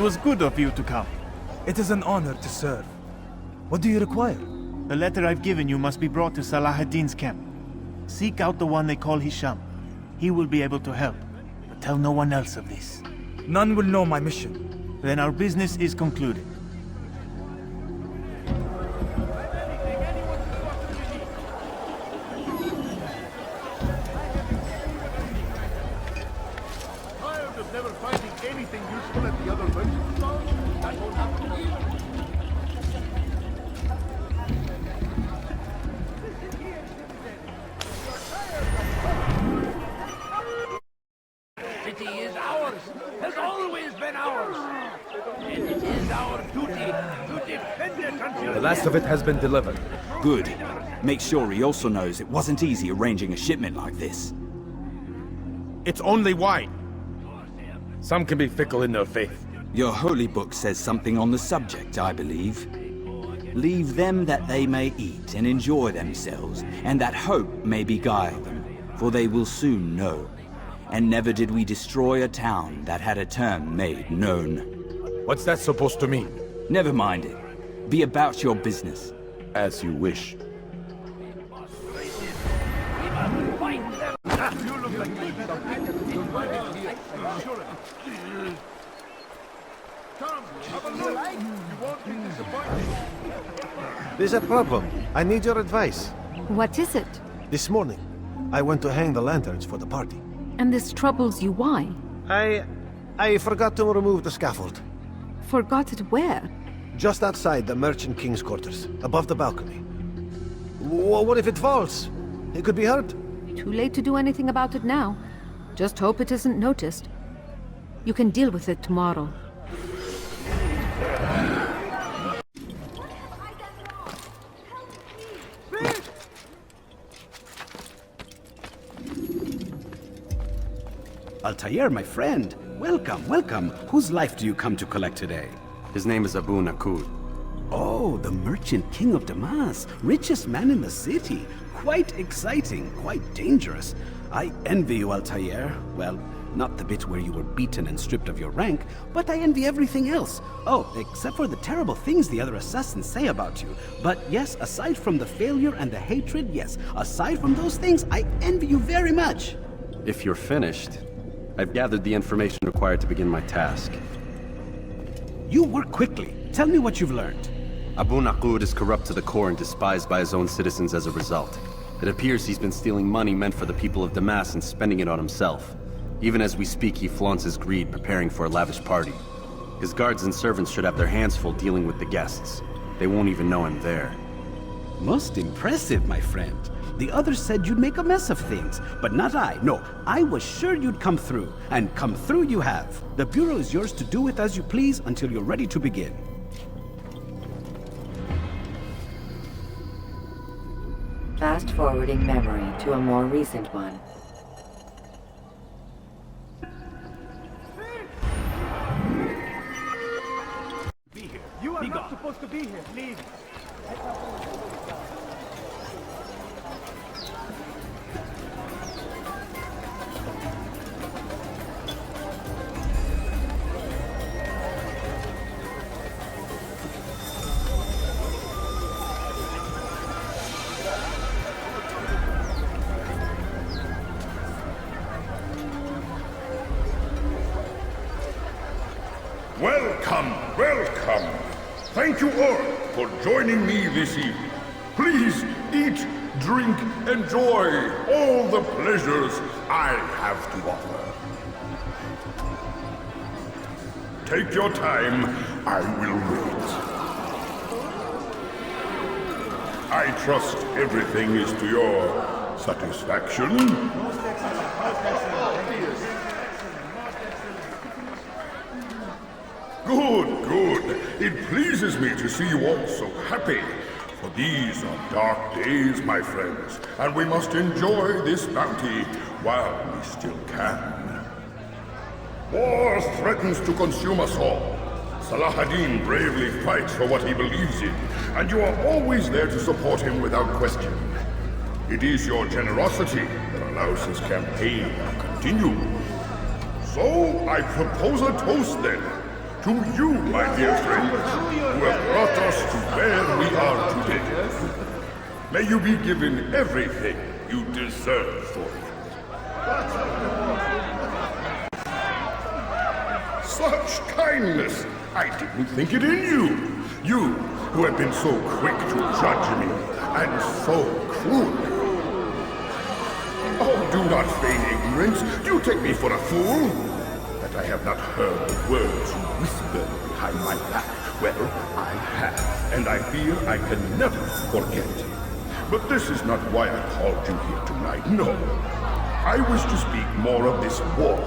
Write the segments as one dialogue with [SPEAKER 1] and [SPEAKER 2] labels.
[SPEAKER 1] was good of you to come.
[SPEAKER 2] It is an honor to serve. What do you require?
[SPEAKER 1] The letter I've given you must be brought to Salah ad-Din's camp. Seek out the one they call Hisham. He will be able to help, but tell no one else of this.
[SPEAKER 2] None will know my mission.
[SPEAKER 1] Then our business is concluded.
[SPEAKER 3] Tired of never finding anything useful at the other merchant stalls? That won't happen.
[SPEAKER 4] City is ours, has always been ours. And it is our duty to defend it until
[SPEAKER 5] The last of it has been delivered.
[SPEAKER 6] Good. Make sure he also knows it wasn't easy arranging a shipment like this.
[SPEAKER 5] It's only wine. Some can be fickle in their faith.
[SPEAKER 6] Your holy book says something on the subject, I believe. Leave them that they may eat and enjoy themselves, and that hope may beguile them, for they will soon know. And never did we destroy a town that had a term made known.
[SPEAKER 5] What's that supposed to mean?
[SPEAKER 6] Never mind it. Be about your business.
[SPEAKER 5] As you wish.
[SPEAKER 4] find them.
[SPEAKER 3] You look like you need something. You'll find it here. I'm sure of it. Come, have a look. You won't be disappointed.
[SPEAKER 7] There's a problem. I need your advice.
[SPEAKER 8] What is it?
[SPEAKER 7] This morning, I went to hang the lanterns for the party.
[SPEAKER 8] And this troubles you, why?
[SPEAKER 7] I forgot to remove the scaffold.
[SPEAKER 8] Forgot it where?
[SPEAKER 7] Just outside the Merchant King's quarters, above the balcony. What if it falls? It could be hurt.
[SPEAKER 8] Too late to do anything about it now. Just hope it isn't noticed. You can deal with it tomorrow.
[SPEAKER 9] Altair, my friend. Welcome, welcome. Whose life do you come to collect today?
[SPEAKER 10] His name is Abu Naqud.
[SPEAKER 9] Oh, the merchant king of Damas. Richest man in the city. Quite exciting, quite dangerous. I envy you, Altair. Well, not the bit where you were beaten and stripped of your rank, but I envy everything else. Oh, except for the terrible things the other assassins say about you. But yes, aside from the failure and the hatred, yes, aside from those things, I envy you very much.
[SPEAKER 10] If you're finished, I've gathered the information required to begin my task.
[SPEAKER 9] You work quickly. Tell me what you've learned.
[SPEAKER 10] Abu Naqud is corrupt to the core and despised by his own citizens as a result. It appears he's been stealing money meant for the people of Damas and spending it on himself. Even as we speak, he flaunts his greed, preparing for a lavish party. His guards and servants should have their hands full dealing with the guests. They won't even know I'm there.
[SPEAKER 9] Most impressive, my friend. The others said you'd make a mess of things, but not I. No, I was sure you'd come through, and come through you have. The Bureau is yours to do with as you please until you're ready to begin.
[SPEAKER 11] Fast-forwarding memory to a more recent one.
[SPEAKER 3] Be here. You are not supposed to be here. Leave.
[SPEAKER 12] Welcome, welcome. Thank you all for joining me this evening. Please eat, drink, enjoy all the pleasures I have to offer. Take your time, I will wait. I trust everything is to your satisfaction. Good, good. It pleases me to see you all so happy. For these are dark days, my friends, and we must enjoy this bounty while we still can. War threatens to consume us all. Salah ad-Din bravely fights for what he believes in, and you are always there to support him without question. It is your generosity that allows his campaign to continue. So, I propose a toast then. To you, my dear friends, who have brought us to where we are today. May you be given everything you deserve for it. Such kindness! I didn't think it in you. You, who have been so quick to judge me, and so cruel. Oh, do not feign ignorance. Do you take me for a fool? That I have not heard the words you whispered behind my back. Well, I have, and I fear I can never forget. But this is not why I called you here tonight, no. I wish to speak more of this war,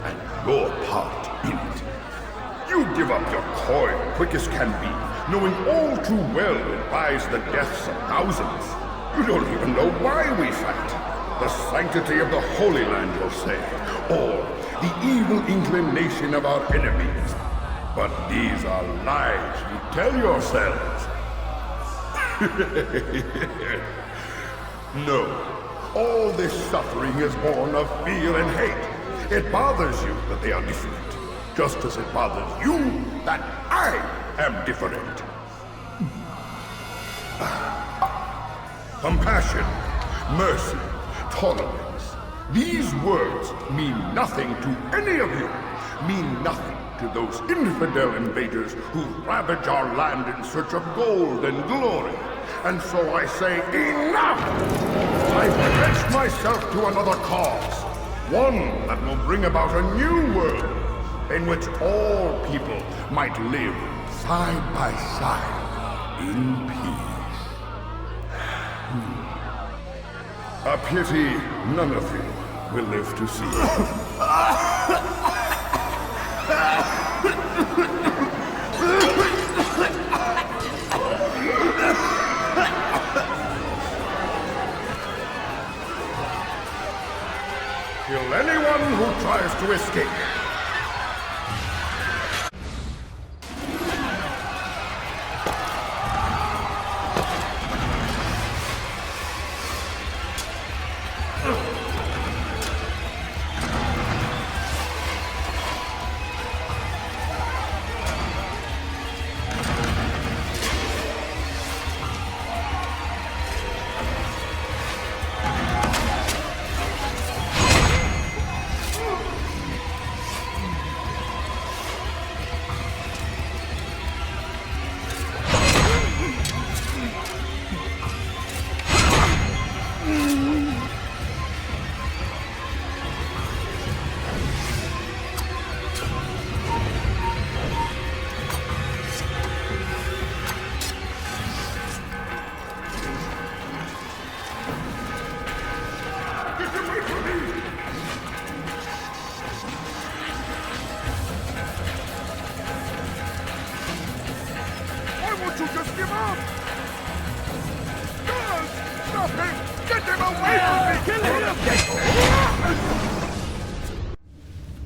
[SPEAKER 12] and your part in it. You give up your coin quick as can be, knowing all too well it buys the deaths of thousands. You don't even know why we fight. The sanctity of the Holy Land, you'll say, or the evil inclination of our enemies. But these are lies you tell yourselves. No, all this suffering is born of fear and hate. It bothers you that they are different, just as it bothers you that I am different. Compassion, mercy, tolerance. These words mean nothing to any of you, mean nothing to those infidel invaders who ravage our land in search of gold and glory. And so I say, enough! I pledge myself to another cause, one that will bring about a new world, in which all people might live side by side in peace. A pity none of you will live to see it. Kill anyone who tries to escape.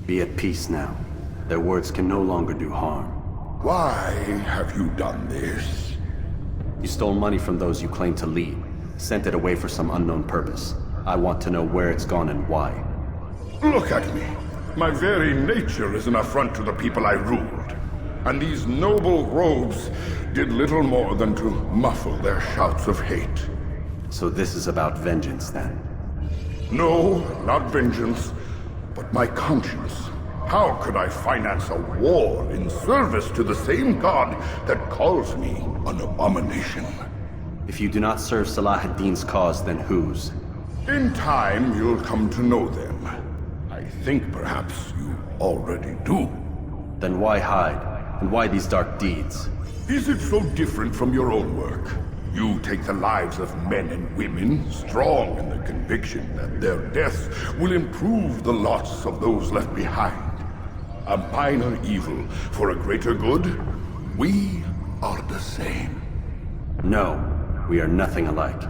[SPEAKER 10] Be at peace now. Their words can no longer do harm.
[SPEAKER 12] Why have you done this?
[SPEAKER 10] You stole money from those you claim to lead, sent it away for some unknown purpose. I want to know where it's gone and why.
[SPEAKER 12] Look at me. My very nature is an affront to the people I ruled. And these noble robes did little more than to muffle their shouts of hate.
[SPEAKER 10] So this is about vengeance, then?
[SPEAKER 12] No, not vengeance, but my conscience. How could I finance a war in service to the same god that calls me an abomination?
[SPEAKER 10] If you do not serve Salah ad-Din's cause, then whose?
[SPEAKER 12] In time, you'll come to know them. I think perhaps you already do.
[SPEAKER 10] Then why hide? And why these dark deeds?
[SPEAKER 12] Is it so different from your own work? You take the lives of men and women, strong in the conviction that their deaths will improve the lots of those left behind. A minor evil for a greater good? We are the same.
[SPEAKER 10] No, we are nothing alike.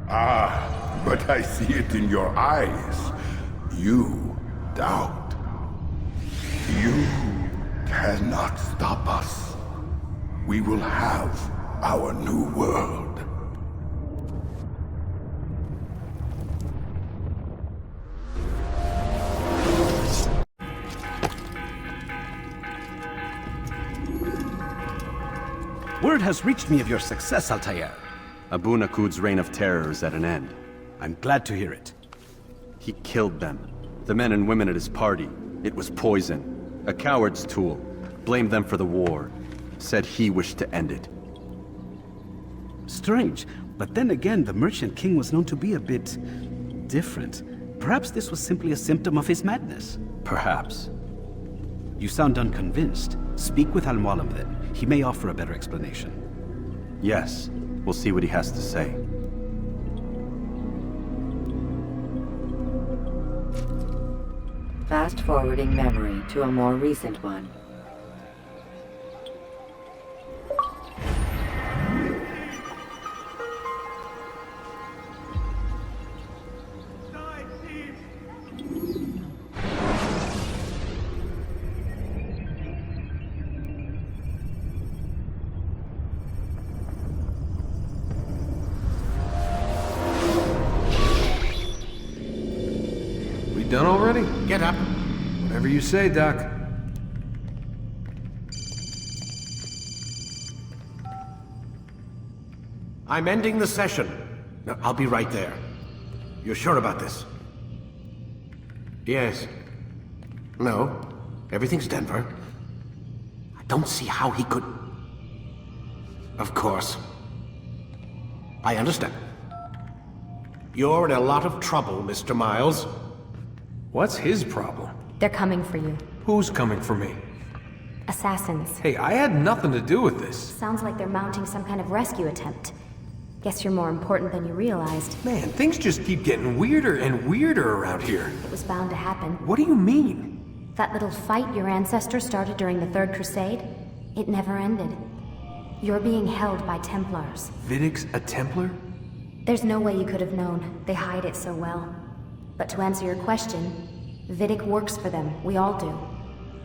[SPEAKER 12] Ah, but I see it in your eyes. You doubt. You cannot stop us. We will have our new world.
[SPEAKER 9] Word has reached me of your success, Altair.
[SPEAKER 10] Abu Naqud's reign of terror is at an end.
[SPEAKER 9] I'm glad to hear it.
[SPEAKER 10] He killed them. The men and women at his party. It was poison. A coward's tool. Blamed them for the war. Said he wished to end it.
[SPEAKER 9] Strange, but then again, the Merchant King was known to be a bit different. Perhaps this was simply a symptom of his madness.
[SPEAKER 10] Perhaps.
[SPEAKER 9] You sound unconvinced. Speak with Al-Mualim then. He may offer a better explanation.
[SPEAKER 10] Yes. We'll see what he has to say.
[SPEAKER 11] Fast-forwarding memory to a more recent one.
[SPEAKER 2] Done already?
[SPEAKER 4] Get up.
[SPEAKER 2] Whatever you say, Doc.
[SPEAKER 4] I'm ending the session. No, I'll be right there. You're sure about this? Yes. No. Everything's Denver. I don't see how he could... Of course. I understand. You're in a lot of trouble, Mr. Miles.
[SPEAKER 2] What's his problem?
[SPEAKER 13] They're coming for you.
[SPEAKER 2] Who's coming for me?
[SPEAKER 13] Assassins.
[SPEAKER 2] Hey, I had nothing to do with this.
[SPEAKER 13] Sounds like they're mounting some kind of rescue attempt. Guess you're more important than you realized.
[SPEAKER 2] Man, things just keep getting weirder and weirder around here.
[SPEAKER 13] It was bound to happen.
[SPEAKER 2] What do you mean?
[SPEAKER 13] That little fight your ancestors started during the Third Crusade, it never ended. You're being held by Templars.
[SPEAKER 2] Vidic's a Templar?
[SPEAKER 13] There's no way you could have known. They hide it so well. But to answer your question, Vidic works for them. We all do.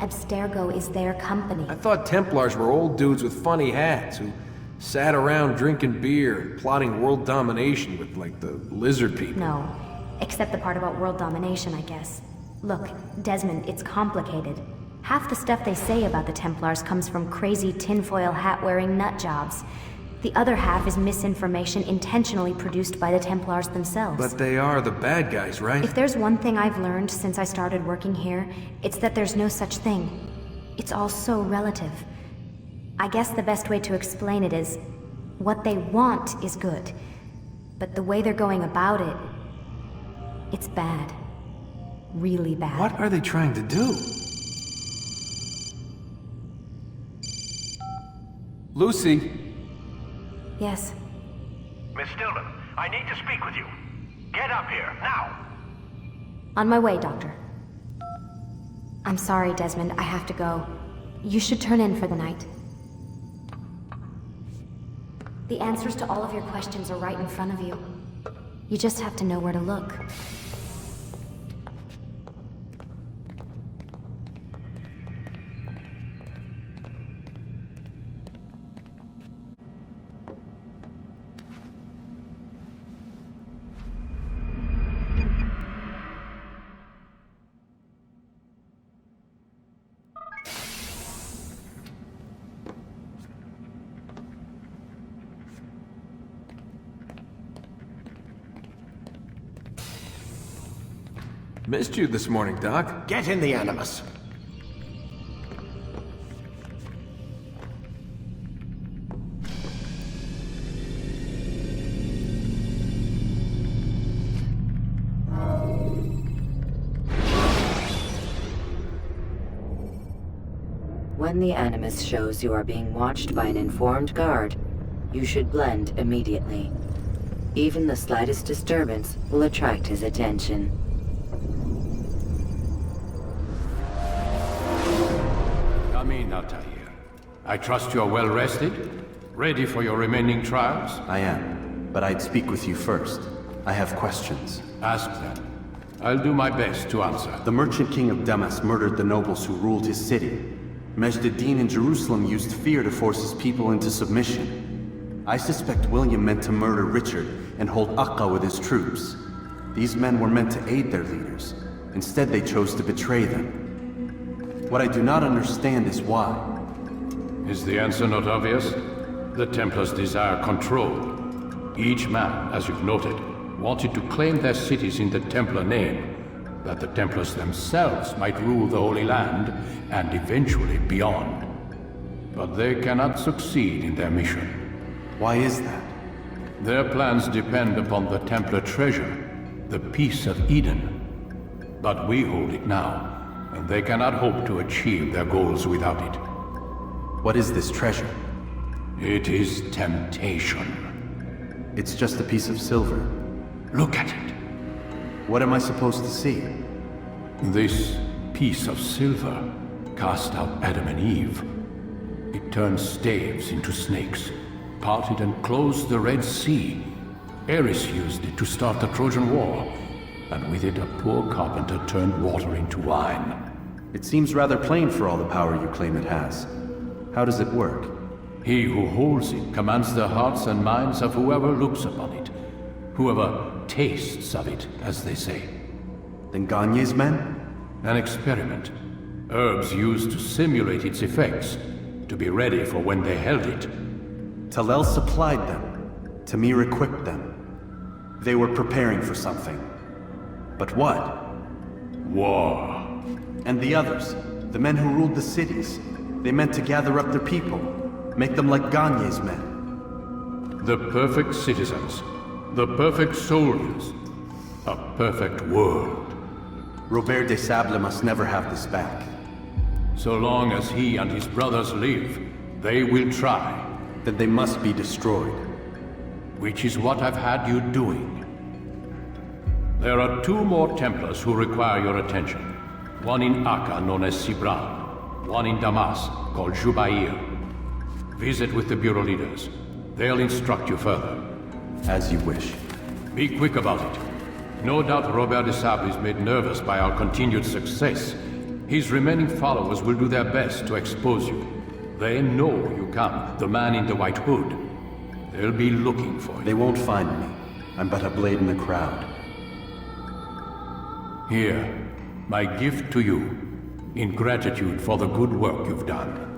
[SPEAKER 13] Abstergo is their company.
[SPEAKER 2] I thought Templars were old dudes with funny hats who sat around drinking beer and plotting world domination with, like, the lizard people.
[SPEAKER 13] No. Except the part about world domination, I guess. Look, Desmond, it's complicated. Half the stuff they say about the Templars comes from crazy tinfoil hat-wearing nut jobs. The other half is misinformation intentionally produced by the Templars themselves.
[SPEAKER 2] But they are the bad guys, right?
[SPEAKER 13] If there's one thing I've learned since I started working here, it's that there's no such thing. It's all so relative. I guess the best way to explain it is, what they want is good. But the way they're going about it, it's bad. Really bad.
[SPEAKER 2] What are they trying to do? Lucy?
[SPEAKER 13] Yes.
[SPEAKER 4] Miss Stillman, I need to speak with you. Get up here, now!
[SPEAKER 13] On my way, Doctor. I'm sorry, Desmond. I have to go. You should turn in for the night. The answers to all of your questions are right in front of you. You just have to know where to look.
[SPEAKER 2] Missed you this morning, Doc.
[SPEAKER 4] Get in the Animus.
[SPEAKER 11] When the Animus shows you are being watched by an informed guard, you should blend immediately. Even the slightest disturbance will attract his attention.
[SPEAKER 14] Come in, Altair. I trust you are well rested? Ready for your remaining trials?
[SPEAKER 10] I am, but I'd speak with you first. I have questions.
[SPEAKER 14] Ask them. I'll do my best to answer.
[SPEAKER 10] The Merchant King of Damas murdered the nobles who ruled his city. Majd ad-Din in Jerusalem used fear to force his people into submission. I suspect William meant to murder Richard and hold Aqqa with his troops. These men were meant to aid their leaders. Instead, they chose to betray them. What I do not understand is why.
[SPEAKER 14] Is the answer not obvious? The Templars desire control. Each man, as you've noted, wanted to claim their cities in the Templar name, that the Templars themselves might rule the Holy Land and eventually beyond. But they cannot succeed in their mission.
[SPEAKER 10] Why is that?
[SPEAKER 14] Their plans depend upon the Templar treasure, the Peace of Eden. But we hold it now, and they cannot hope to achieve their goals without it.
[SPEAKER 10] What is this treasure?
[SPEAKER 14] It is temptation.
[SPEAKER 10] It's just a piece of silver.
[SPEAKER 14] Look at it.
[SPEAKER 10] What am I supposed to see?
[SPEAKER 14] This piece of silver cast out Adam and Eve. It turned staves into snakes, parted and closed the Red Sea. Ares used it to start the Trojan War, and with it a poor carpenter turned water into wine.
[SPEAKER 10] It seems rather plain for all the power you claim it has. How does it work?
[SPEAKER 14] He who holds it commands the hearts and minds of whoever looks upon it. Whoever tastes of it, as they say.
[SPEAKER 10] Then Gagne's men?
[SPEAKER 14] An experiment. Herbs used to simulate its effects, to be ready for when they held it.
[SPEAKER 10] Talel supplied them. Tamir equipped them. They were preparing for something. But what?
[SPEAKER 14] War.
[SPEAKER 10] And the others, the men who ruled the cities, they meant to gather up their people, make them like Gagne's men.
[SPEAKER 14] The perfect citizens, the perfect soldiers, a perfect world.
[SPEAKER 10] Robert de Sable must never have this back.
[SPEAKER 14] So long as he and his brothers live, they will try.
[SPEAKER 10] Then they must be destroyed.
[SPEAKER 14] Which is what I've had you doing. There are 2 more Templars who require your attention. One in Acre, known as Sibran. One in Damas, called Jubair. Visit with the Bureau leaders. They'll instruct you further.
[SPEAKER 10] As you wish.
[SPEAKER 14] Be quick about it. No doubt Robert de Sable is made nervous by our continued success. His remaining followers will do their best to expose you. They know you come, the man in the white hood. They'll be looking for you.
[SPEAKER 10] They won't find me. I'm but a blade in the crowd.
[SPEAKER 14] Here, my gift to you, in gratitude for the good work you've done.